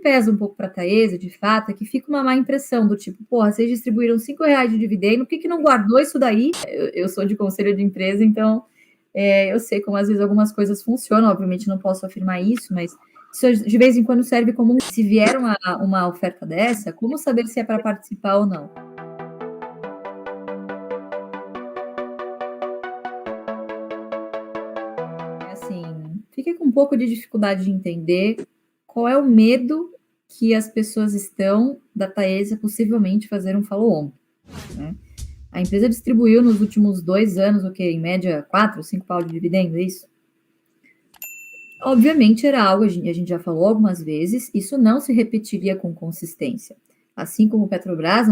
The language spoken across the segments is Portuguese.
pesa um pouco para a Taesa, de fato, é que fica uma má impressão do tipo, porra, vocês distribuíram R$ 5 de dividendo, por que não guardou isso daí? Eu sou de conselho de empresa, então eu sei como às vezes algumas coisas funcionam, obviamente não posso afirmar isso, mas isso de vez em quando serve como se vier uma oferta dessa, como saber se é para participar ou não? Assim, fiquei com um pouco de dificuldade de entender qual é o medo que as pessoas estão da Taesa possivelmente fazer um follow-on, né? A empresa distribuiu nos últimos 2 anos, o que, em média, 4, 5 pau de dividendo, é isso? Obviamente era algo, a gente já falou algumas vezes, isso não se repetiria com consistência. Assim como o Petrobras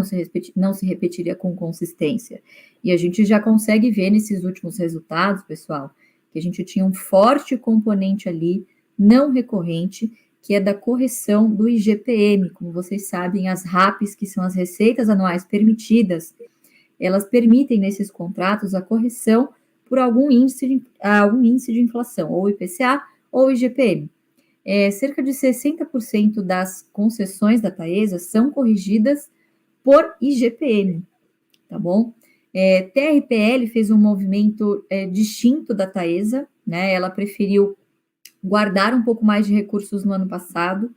não se repetiria com consistência. E a gente já consegue ver nesses últimos resultados, pessoal, que a gente tinha um forte componente ali, não recorrente, que é da correção do IGPM. Como vocês sabem, as RAPs, que são as receitas anuais permitidas, elas permitem nesses contratos a correção por algum índice de inflação, ou IPCA ou IGPM. Cerca de 60% das concessões da Taesa são corrigidas por IGPM, tá bom? TRPL fez um movimento distinto da Taesa, né? Ela preferiu guardar um pouco mais de recursos no ano passado,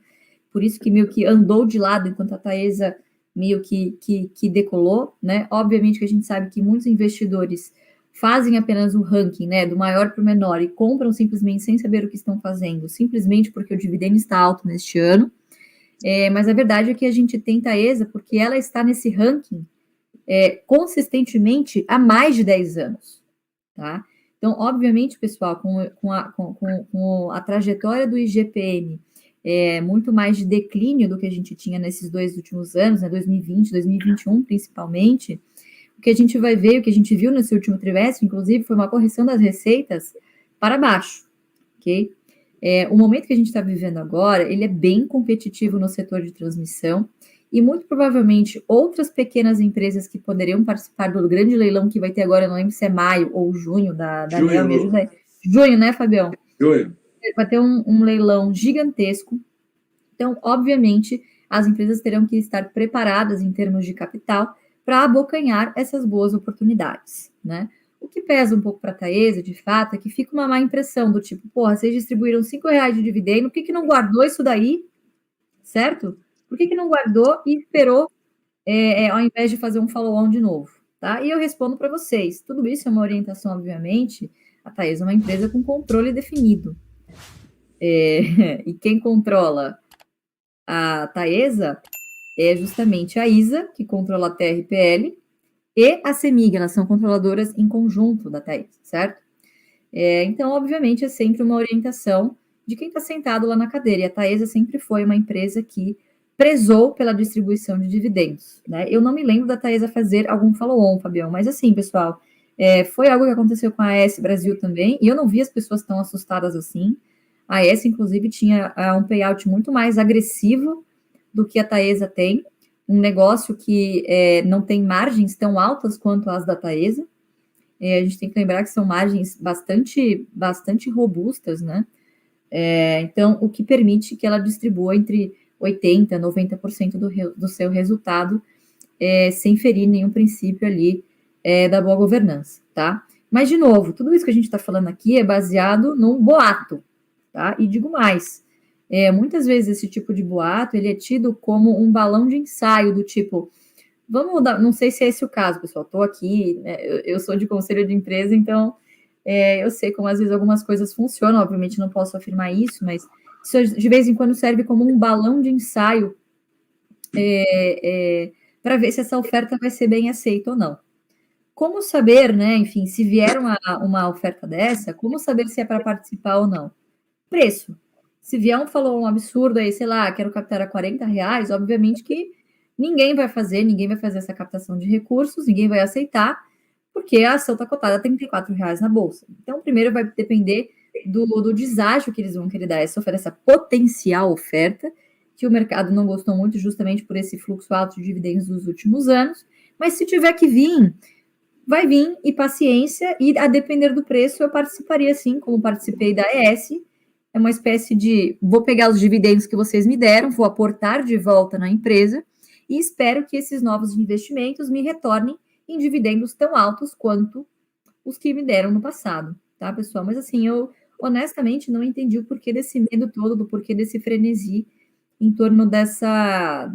por isso que meio que andou de lado, enquanto a Taesa meio que decolou, né? Obviamente que a gente sabe que muitos investidores fazem apenas o ranking, né, do maior para o menor e compram simplesmente sem saber o que estão fazendo, simplesmente porque o dividendo está alto neste ano. Mas a verdade é que a gente tem Taesa porque ela está nesse ranking consistentemente há mais de 10 anos, tá? Então, obviamente, pessoal, com a trajetória do IGPM muito mais de declínio do que a gente tinha nesses 2 últimos anos, né, 2020, 2021 principalmente, o que a gente vai ver, o que a gente viu nesse último trimestre, inclusive, foi uma correção das receitas para baixo, ok? O momento que a gente está vivendo agora, ele é bem competitivo no setor de transmissão, e muito provavelmente outras pequenas empresas que poderiam participar do grande leilão que vai ter agora, não lembro se é maio ou junho, da Nel, me ajuda aí. Junho, né, Fabião? Junho. Vai ter um leilão gigantesco. Então, obviamente, as empresas terão que estar preparadas em termos de capital para abocanhar essas boas oportunidades, né? O que pesa um pouco para a Taesa, de fato, é que fica uma má impressão do tipo, porra, vocês distribuíram R$ 5 de dividendo, por que não guardou isso daí, certo? Por que não guardou e esperou, ao invés de fazer um follow-on de novo, tá? E eu respondo para vocês, tudo isso é uma orientação, obviamente, a Taesa é uma empresa com controle definido. E quem controla a Taesa é justamente a ISA, que controla a TRPL, e a CEMIG, elas são controladoras em conjunto da Taesa, certo? Então, obviamente, é sempre uma orientação de quem está sentado lá na cadeira, e a Taesa sempre foi uma empresa que prezou pela distribuição de dividendos, né? Eu não me lembro da Taesa fazer algum follow-on, Fabião, mas assim, pessoal, foi algo que aconteceu com a AES Brasil também, e eu não vi as pessoas tão assustadas assim. A AES, inclusive, tinha um payout muito mais agressivo do que a Taesa tem, um negócio que não tem margens tão altas quanto as da Taesa. A gente tem que lembrar que são margens bastante robustas, né? Então, o que permite que ela distribua entre 80% e 90% do seu resultado, sem ferir nenhum princípio ali da boa governança, tá? Mas, de novo, tudo isso que a gente está falando aqui é baseado num boato, tá? E digo mais, muitas vezes esse tipo de boato, ele é tido como um balão de ensaio, do tipo, vamos mudar, não sei se é esse o caso, pessoal, estou aqui, né, eu sou de conselho de empresa, então eu sei como às vezes algumas coisas funcionam, obviamente não posso afirmar isso, mas isso de vez em quando serve como um balão de ensaio para ver se essa oferta vai ser bem aceita ou não. Como saber, né, enfim, se vier uma oferta dessa, como saber se é para participar ou não? Preço. Se vier um absurdo aí, sei lá, quero captar a R$ 40, obviamente que ninguém vai fazer essa captação de recursos, ninguém vai aceitar, porque a ação está cotada a R$ 34 na bolsa. Então, primeiro vai depender do deságio que eles vão querer dar essa oferta, essa potencial oferta, que o mercado não gostou muito justamente por esse fluxo alto de dividendos dos últimos anos, mas se tiver que vir, vai vir, e paciência, e a depender do preço eu participaria sim, como participei da ES, é uma espécie de, vou pegar os dividendos que vocês me deram, vou aportar de volta na empresa e espero que esses novos investimentos me retornem em dividendos tão altos quanto os que me deram no passado, tá, pessoal? Mas assim, eu honestamente não entendi o porquê desse medo todo, do porquê desse frenesi em torno dessa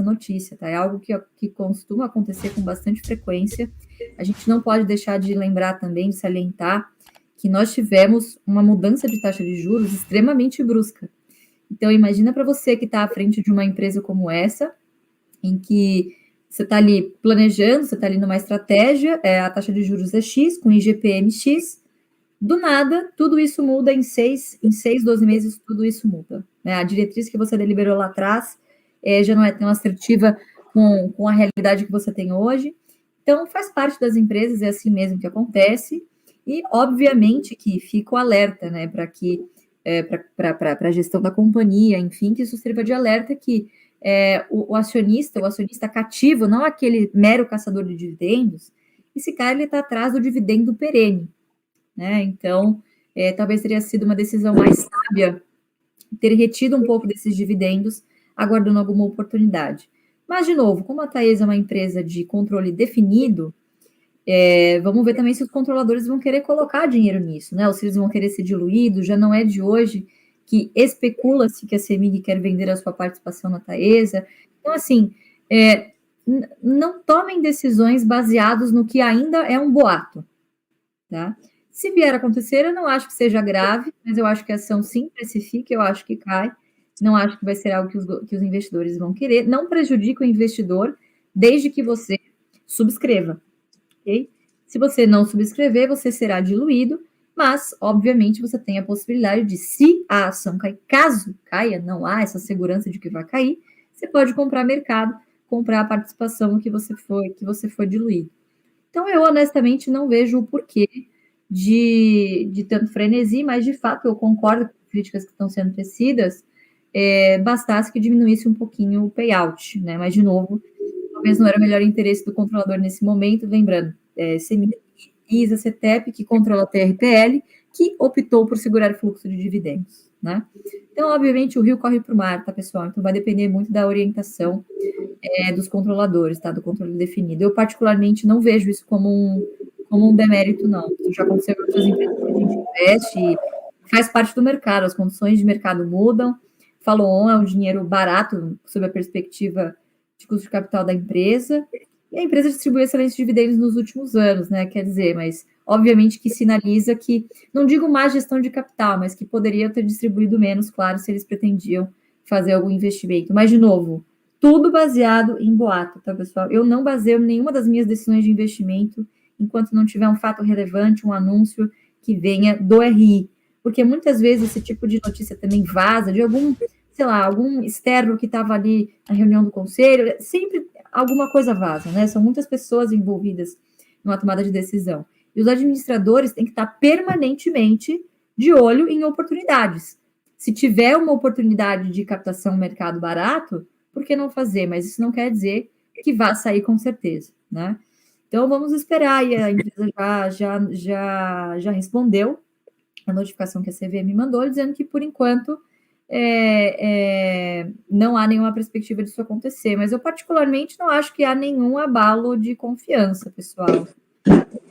notícia, tá? É algo que costuma acontecer com bastante frequência. A gente não pode deixar de lembrar também, de salientar, que nós tivemos uma mudança de taxa de juros extremamente brusca. Então, imagina para você que está à frente de uma empresa como essa, em que você está ali planejando, você está ali numa estratégia, a taxa de juros é X, com IGPM X, do nada, tudo isso muda em 12 meses, tudo isso muda. Né? A diretriz que você deliberou lá atrás já não é tão assertiva com a realidade que você tem hoje. Então, faz parte das empresas, é assim mesmo que acontece. E, obviamente, que fica o alerta, né, para que para a gestão da companhia, enfim, que isso sirva de alerta que o acionista cativo, não aquele mero caçador de dividendos, esse cara ele está atrás do dividendo perene. Né? Então, talvez teria sido uma decisão mais sábia ter retido um pouco desses dividendos, aguardando alguma oportunidade. Mas, de novo, como a Taesa é uma empresa de controle definido, vamos ver também se os controladores vão querer colocar dinheiro nisso, né? Ou se eles vão querer ser diluídos. Já não é de hoje que especula-se que a CEMIG quer vender a sua participação na Taesa. Então, assim, não tomem decisões baseadas no que ainda é um boato, tá? Se vier a acontecer, eu não acho que seja grave, mas eu acho que a ação sim precifica, eu acho que cai. Não acho que vai ser algo que os investidores vão querer. Não prejudica o investidor, desde que você subscreva, ok? Se você não subscrever, você será diluído, mas, obviamente, você tem a possibilidade de, se a ação cair, caso caia, não há essa segurança de que vai cair, você pode comprar mercado, comprar a participação que você foi diluído. Então, eu honestamente não vejo o porquê de tanto frenesi, mas de fato eu concordo com as críticas que estão sendo tecidas, bastasse que diminuísse um pouquinho o payout, né? Mas, de novo, talvez não era o melhor interesse do controlador nesse momento, lembrando, CEMIG, ISA, CETEP, que controla a TRPL, que optou por segurar o fluxo de dividendos, né? Então, obviamente, o rio corre para o mar, tá, pessoal? Então, vai depender muito da orientação dos controladores, tá? Do controle definido. Eu, particularmente, não vejo isso como um demérito, não. Isso já aconteceu com outras empresas que a gente investe e faz parte do mercado, as condições de mercado mudam. Follow-on é um dinheiro barato sob a perspectiva de custo de capital da empresa, e a empresa distribuiu excelentes dividendos nos últimos anos, né? Quer dizer, mas obviamente que sinaliza que, não digo má gestão de capital, mas que poderiam ter distribuído menos, claro, se eles pretendiam fazer algum investimento. Mas, de novo, tudo baseado em boato, tá, pessoal? Eu não baseio nenhuma das minhas decisões de investimento enquanto não tiver um fato relevante, um anúncio que venha do RI. Porque muitas vezes esse tipo de notícia também vaza de algum, sei lá, algum externo que estava ali na reunião do conselho, sempre alguma coisa vaza, né? São muitas pessoas envolvidas numa tomada de decisão. E os administradores têm que estar permanentemente de olho em oportunidades. Se tiver uma oportunidade de captação no mercado barato, por que não fazer? Mas isso não quer dizer que vá sair com certeza, né? Então, vamos esperar, e a empresa já respondeu a notificação que a CVM me mandou, dizendo que, por enquanto, não há nenhuma perspectiva disso acontecer, mas eu, particularmente, não acho que há nenhum abalo de confiança, pessoal.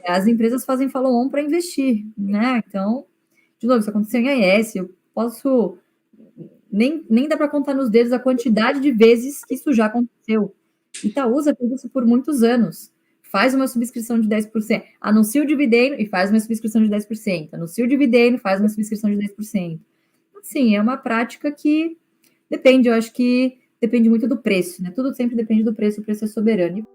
As empresas fazem follow-on para investir, né? Então, de novo, isso aconteceu em AES, eu posso... Nem dá para contar nos dedos a quantidade de vezes que isso já aconteceu. Itaúsa fez isso por muitos anos. Faz uma subscrição de 10%, anuncia o dividendo e faz uma subscrição de 10%, anuncia o dividendo e faz uma subscrição de 10%. Sim, é uma prática que depende, eu acho que depende muito do preço, né? Tudo sempre depende do preço, o preço é soberano.